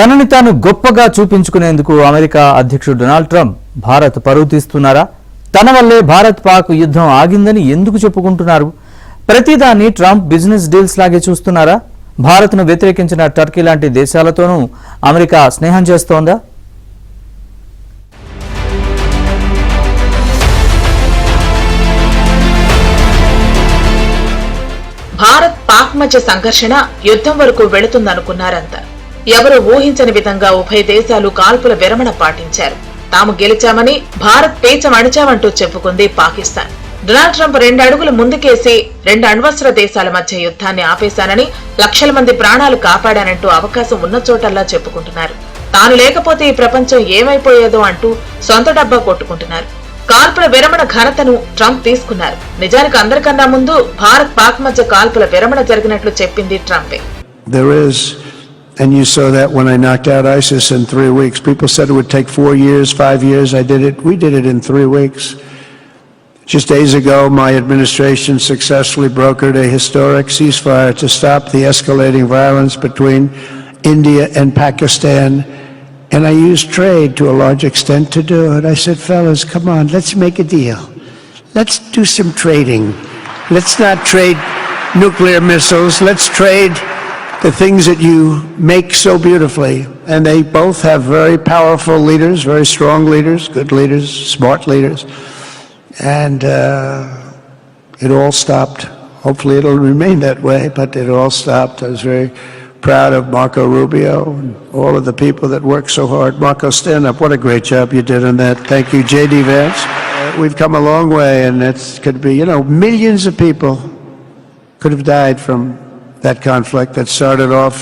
తనని తాను గొప్పగా చూపించుకునేందుకు అమెరికా అధ్యక్షుడు డొనాల్డ్ ట్రంప్ భారత్ పరువు తీస్తున్నారా? తన వల్లే భారత్ పాక్ యుద్ధం ఆగిందని ఎందుకు చెప్పుకుంటున్నారు? ప్రతిదాన్ని ట్రంప్ బిజినెస్ డీల్స్ లాగే చూస్తున్నారా? భారత్ను వ్యతిరేకించిన టర్కీ లాంటి దేశాలతోనూ అమెరికా స్నేహం చేస్తోందా? భారత్ పాక్ మధ్య సంఘర్షణ యుద్ధం వరకు వెళుతుందనుకున్నారంతా. ఎవరూ ఊహించని విధంగా ఉభయ దేశాలు కాల్పుల విరమణ పాటించారు. తాము గెలిచామని భారత్ పేచం అణిచామంటూ చెప్పుకుంది పాకిస్తాన్. డొనాల్డ్ ట్రంప్ 2 అడుగులు ముందుకేసి 2 అణ్వస్త్ర దేశాల మధ్య యుద్ధాన్ని ఆపేశానని, లక్షల మంది ప్రాణాలు కాపాడానంటూ అవకాశం ఉన్న చోటల్లా చెప్పుకుంటున్నారు. తాను లేకపోతే ఈ ప్రపంచం ఏమైపోయేదో అంటూ సొంత డబ్బా కొట్టుకుంటున్నారు. కాల్పుల విరమణ ఘనతను ట్రంప్ తీసుకున్నారు. నిజానికి అందరికన్నా ముందు భారత్ పాక్ మధ్య కాల్పుల విరమణ జరిగినట్లు చెప్పింది ట్రంపే. And you saw that when I knocked out ISIS in 3 weeks. People said it would take 4 years, 5 years. I did it. We did it in 3 weeks. Just days ago, my administration successfully brokered a historic ceasefire to stop the escalating violence between India and Pakistan. And I used trade to a large extent to do it. I said, fellas, come on, let's make a deal. Let's do some trading. Let's not trade nuclear missiles. Let's trade the things that you make so beautifully. And they both have very powerful leaders, very strong leaders, good leaders, smart leaders. And it all stopped. Hopefully it'll remain that way, but it all stopped. I was very proud of Marco Rubio and all of the people that worked so hard. Marco, stand up. What a great job you did on that. Thank you, J.D. Vance. We've come a long way, and it could be, millions of people could have died from that conflict that started off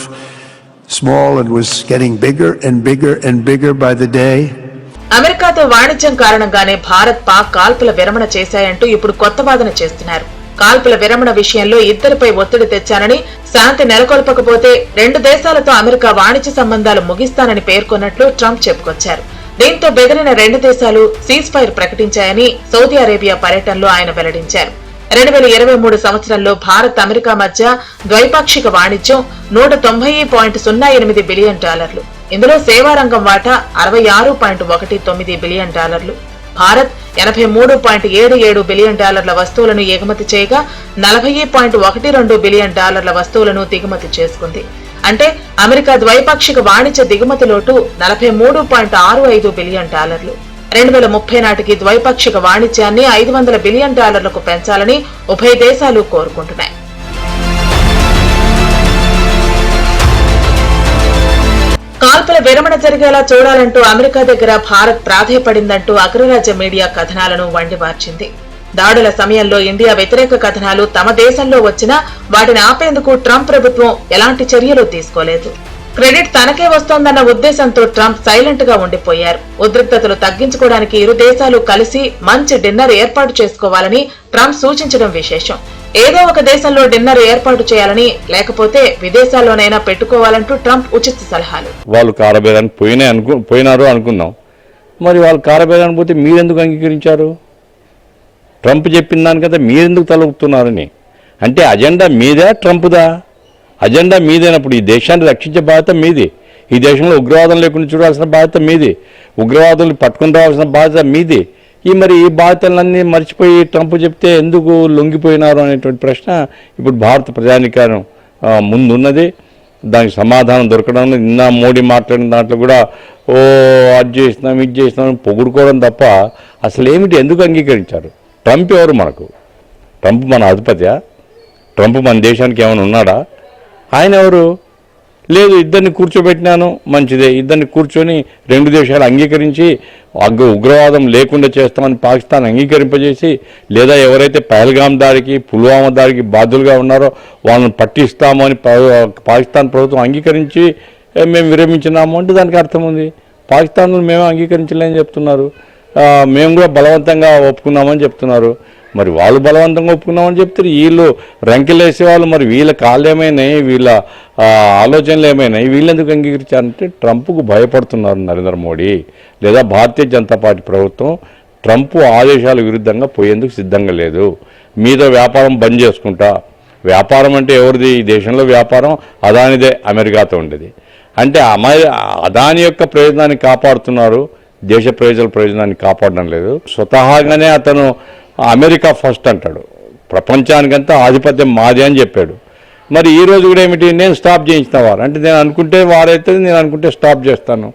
small and was getting bigger and bigger and bigger by the day. అమెరికాతో వాణిజ్యం కారణంగానే భారత్ పాక్ కాల్పుల విరమణ చేశాయంటూ ఇప్పుడు కొత్త వాదన చేస్తున్నారు. కాల్పుల విరమణ విషయంలో ఇద్దరిపై ఒత్తిడి తెచ్చానని, శాంతి నెలకొల్పకపోతే 2 దేశాలతో అమెరికా వాణిజ్య సంబంధాలు ముగిస్తానని పేర్కొన్నట్లు ట్రంప్ చెప్పుకొచ్చారు. దీంతో బెదిరిన 2 దేశాలు సీజ్ ఫైర్ ప్రకటించాయని సౌదీ అరేబియా పర్యటనలో ఆయన వెల్లడించారు. 2023 సంవత్సరంలో భారత్ అమెరికా మధ్య ద్వైపాక్షిక వాణిజ్యం $190.08 బిలియన్. ఇందులో సేవారంగం వాటా $66.19 బిలియన్. భారత్ $83.77 బిలియన్ వస్తువులను ఎగుమతి చేయగా $40.12 బిలియన్ వస్తువులను దిగుమతి చేసుకుంది. అంటే అమెరికా ద్వైపాక్షిక వాణిజ్య దిగుమతి లోటు $43.65 బిలియన్. 2030 నాటికి ద్వైపాక్షిక వాణిజ్యాన్ని $500 బిలియన్ పెంచాలని ఉభయ దేశాలు కోరుకుంటున్నాయి. కాల్పుల విరమణ జరిగేలా చూడాలంటూ అమెరికా దగ్గర భారత్ ప్రాధేయపడిందంటూ అగ్రరాజ్య మీడియా కథనాలను వండివార్చింది. దాడుల సమయంలో ఇండియా వ్యతిరేక కథనాలు తమ దేశంలో వచ్చినా వాటిని ఆపేందుకు ట్రంప్ ప్రభుత్వం ఎలాంటి చర్యలు తీసుకోలేదు. క్రెడిట్ తనకే వస్తోందన్న ఉద్దేశంతో ట్రంప్ సైలెంట్ గా ఉండిపోయారు. ఉద్రిక్తతలు తగ్గించుకోవడానికి ఇరు దేశాలు కలిసి మంచి డిన్నర్ ఏర్పాటు చేసుకోవాలని ట్రంప్ సూచించడం విశేషం. ఏదో ఒక దేశంలో డిన్నర్ ఏర్పాటు చేయాలని, లేకపోతే విదేశాల్లోనైనా పెట్టుకోవాలంటూ ట్రంప్ ఉచిత సలహాలు. వాళ్ళు కారబేరానికి పోయినారు అనుకుందాం. మరి వాళ్ళు కారబేరానికి పోతే మీరెందుకు అంగీకరించారు? ట్రంప్ చెప్పిన దానికంటే మీరెందుకు తలొప్పుతున్నారని. అంటే అజెండా మీదే, ట్రంప్దా? అజెండా మీదైనప్పుడు ఈ దేశాన్ని రక్షించే బాధ్యత మీది. ఈ దేశంలో ఉగ్రవాదం లేకుండా చూడాల్సిన బాధ్యత మీది. ఉగ్రవాదుల్ని పట్టుకుని రావాల్సిన బాధ్యత మీది. మరి ఈ బాధ్యతలన్నీ మర్చిపోయి ట్రంప్ చెప్తే ఎందుకు లొంగిపోయినారు అనేటువంటి ప్రశ్న ఇప్పుడు భారత ప్రజానికారం ముందున్నది. దానికి సమాధానం దొరకడం. నిన్న మోడీ మాట్లాడిన దాంట్లో కూడా అది చేసినాం ఇది చేసినాం పొగుడుకోవడం తప్ప అసలు ఏమిటి, ఎందుకు అంగీకరించారు? ట్రంప్ ఎవరు మనకు? ట్రంప్ మన అధిపత్యా? ట్రంప్ మన దేశానికి ఏమైనా ఉన్నాడా? ఆయన ఎవరు? లేదు, ఇద్దరిని కూర్చోబెట్టినాను, మంచిదే. ఇద్దరిని కూర్చొని 2 దేశాలు అంగీకరించి ఉగ్రవాదం లేకుండా చేస్తామని పాకిస్తాన్ అంగీకరింపజేసి, లేదా ఎవరైతే పహల్గామ్ దాడికి పుల్వామా దాడికి బాధ్యులుగా ఉన్నారో వాళ్ళని పట్టిస్తాము అని పాకిస్తాన్ ప్రభుత్వం అంగీకరించి మేము విరమించినాము అంటే దానికి అర్థం ఉంది. పాకిస్తాన్లో మేము అంగీకరించలేని చెప్తున్నారు, మేము కూడా బలవంతంగా ఒప్పుకున్నామని చెప్తున్నారు. మరి వాళ్ళు బలవంతంగా ఒప్పుకున్నామని చెప్తారు, వీళ్ళు రంకెలేసే వాళ్ళు మరి వీళ్ళ కాళ్ళు ఏమైనాయి, వీళ్ళ ఆలోచనలు ఏమైనాయి, వీళ్ళెందుకు అంగీకరించారంటే ట్రంప్కు భయపడుతున్నారు నరేంద్ర మోడీ లేదా భారతీయ జనతా పార్టీ ప్రభుత్వం. ట్రంప్ ఆదేశాల విరుద్ధంగా పోయేందుకు సిద్ధంగా లేదు. మీద వ్యాపారం బంద్ చేసుకుంటా. వ్యాపారం అంటే ఎవరిది? ఈ దేశంలో వ్యాపారం అదానిదే, అమెరికాతో ఉండేది. అంటే అదాని యొక్క ప్రయోజనాన్ని కాపాడుతున్నారు, దేశ ప్రజల ప్రయోజనాన్ని కాపాడడం లేదు. స్వతహాగానే అతను అమెరికా ఫస్ట్ అంటాడు, ప్రపంచానికంతా ఆధిపత్యం మాది అని చెప్పాడు. మరి ఈ రోజు కూడా ఏమిటి, నేను స్టాప్ చేయించిన వారు అంటే నేను అనుకుంటే వారైతే, నేను అనుకుంటే స్టాప్ చేస్తాను.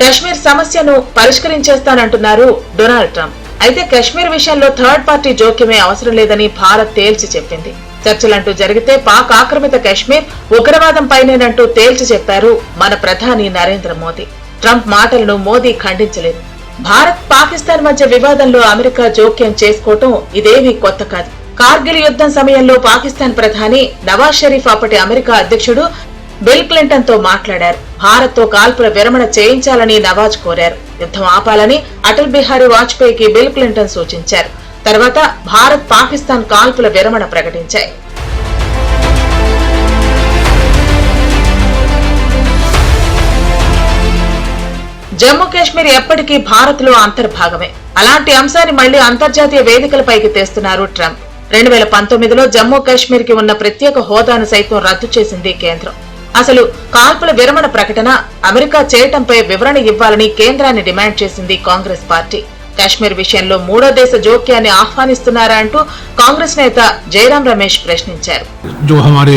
కశ్మీర్ సమస్యను పరిష్కరించేస్తానంటున్నారు డొనాల్డ్ ట్రంప్. అయితే కశ్మీర్ విషయంలో థర్డ్ పార్టీ జోక్యమే అవసరం లేదని భారత్ తేల్చి చెప్పింది. చర్చలంటూ జరిగితే పాక్ ఆక్రమిత కశ్మీర్ ఉగ్రవాదం పైనేనంటూ తేల్చి చెప్పారు మన ప్రధాని నరేంద్ర మోదీ. ట్రంప్ మాటలను మోదీ ఖండించలేదు. భారత్ పాకిస్తాన్ మధ్య వివాదంలో అమెరికా జోక్యం చేసుకోవటం ఇదేమీ కొత్త కాదు. కార్గిల్ యుద్ధం సమయంలో పాకిస్తాన్ ప్రధాని నవాజ్ షరీఫ్ అప్పటి అమెరికా అధ్యక్షుడు బిల్ క్లింటన్ తో మాట్లాడారు. భారత్ తో కాల్పుల విరమణ చేయించాలని నవాజ్ కోరారు. యుద్ధం ఆపాలని అటల్ బిహారీ వాజ్పేయికి బిల్ క్లింటన్ సూచించారు. తర్వాత భారత్ పాకిస్తాన్ కాల్పుల విరమణ ప్రకటించాయి. జమ్మూ కాశ్మీర్ ఎప్పటికీ భారత్ లో అంతర్భాగమే. అలాంటి అంశాన్ని మళ్లీ అంతర్జాతీయ వేదికలపైకి తెస్తున్నారు ట్రంప్. 2019లో జమ్మూ కాశ్మీర్ కి ఉన్న ప్రత్యేక హోదాను సైతం రద్దు చేసింది కేంద్రం. అసలు కాల్పుల విరమణ ప్రకటన అమెరికా చేయటంపై వివరణ ఇవ్వాలని కేంద్రాన్ని డిమాండ్ చేసింది కాంగ్రెస్ పార్టీ. కాశ్మీర్ విషయంలో మూడో దేశ జోక్యాన్ని ఆహ్వానిస్తున్నారా అంటూ కాంగ్రెస్ నేత జయరాం రమేష్ ప్రశ్నించారు. जो हमारे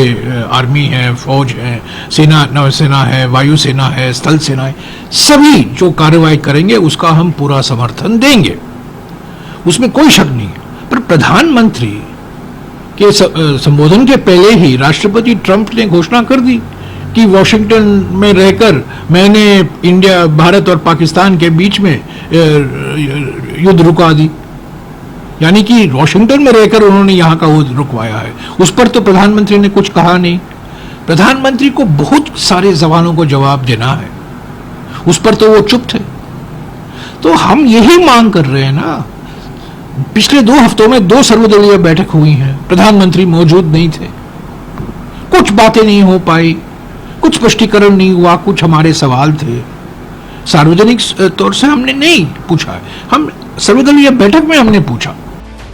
आर्मी है, फौज है, सेना, नौसेना है, वायुसेना है, स्थल सेना है, सभी जो कार्रवाई करेंगे उसका हम पूरा समर्थन देंगे, उसमें कोई शक नहीं है. पर प्रधानमंत्री के संबोधन के पहले ही राष्ट्रपति ट्रंप ने घोषणा कर दी कि वॉशिंगटन में रहकर मैंने इंडिया, भारत और पाकिस्तान के बीच में युद्ध रुका दी. यानी कि वॉशिंगटन में रहकर उन्होंने यहाँ का युद्ध रुकवाया है. उस पर तो प्रधानमंत्री ने कुछ कहा नहीं. प्रधानमंत्री को बहुत सारे सवालों को जवाब देना है, उस पर तो वो चुप थे. तो हम यही मांग कर रहे हैं ना. पिछले 2 हफ्तों में 2 सर्वदलीय बैठक हुई हैं, प्रधानमंत्री मौजूद नहीं थे, कुछ बातें नहीं हो पाई, कुछ स्पष्टीकरण नहीं हुआ, कुछ हमारे सवाल थे सार्वजनिक तौर से हमने नहीं पूछा है, हम सर्वदलीय बैठक में हमने पूछा.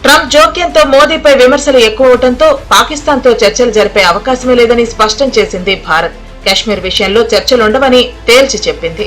ట్రంప్ జోక్యంతో మోదీపై విమర్శలు ఎక్కువ అవడంతో పాకిస్తాన్ తో చర్చలు జరిపే అవకాశమే లేదని స్పష్టం చేసింది భారత్. కాశ్మీర్ విషయంలో చర్చలుండవని తేల్చి చెప్పింది.